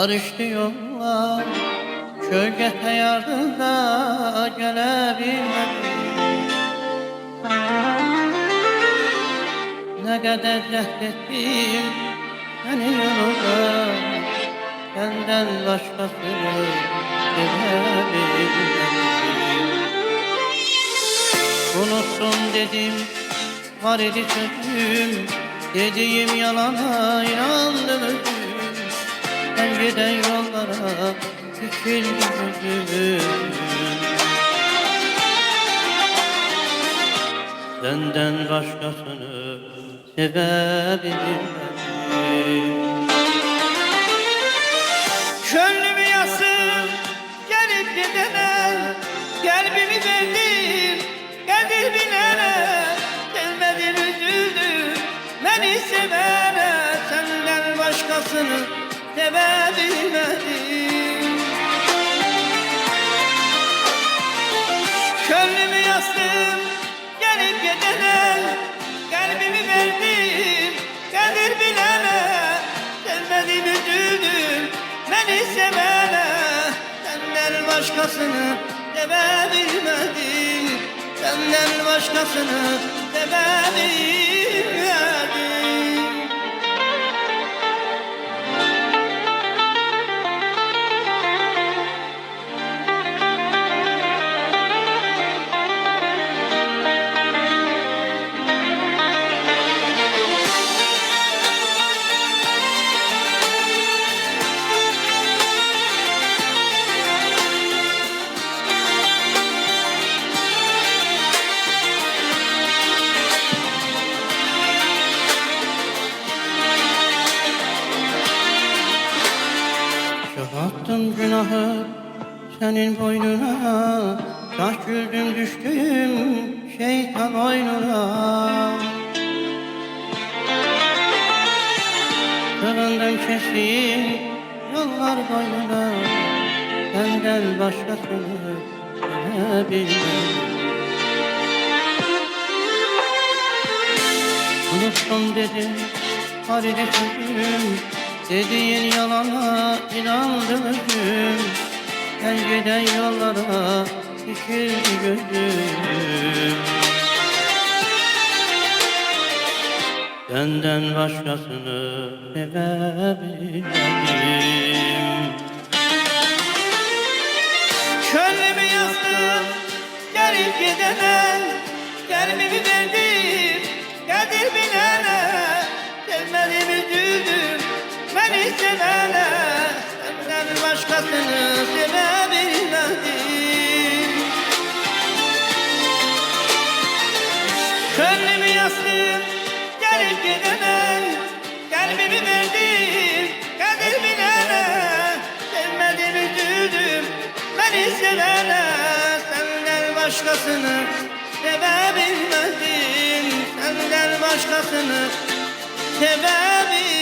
Karıştı yollar, şöyle yardımda gelebilmedim. Ne kadar reddettim seni yanımda, senden başkasını sevebilmedim. Unuttum dedim, var idi sözüm, dediğim yalana inandım özüm. Ben giden yollara dikildi gözüm. Senden başkasını sevebilmedim. Gönlümü yasım gelip gidene, kalbimi verdim kadir bilene. Sevmedim üzüldüm beni sevene, senden başkasını sevebilmedim. Gönlümü yastım gelip gidene, kalbimi verdim kadir bilene. Sevmedim üzüldüm beni sevene, senden başkasını sevebilmedim. Senden başkasını sevebilmedim. Attım günahı senin boynuna, taş güldüm düştüm şeytan oyununa. Kılındım kestim yollar boynuna, senden başkasını sevebilmedim. Unuttum dedim, var idi sözüm, dediğin yalana inandım özüm. Ben giden yollara dikildi gözüm. Senden başkasını sevebilmedim. Gönlümü yastım gelip gidene, kalbimi verdim kadir bilene. Sevmedim üzüldüm beni sevene, senden başkasını sevebilmedim. Gönlümü yastım gelip gidene, kalbimi verdim kadir bilene. Sevmedim üzüldüm beni sevene, senden başkasını sevebilmedim. Senden başkasını sevebilmedim.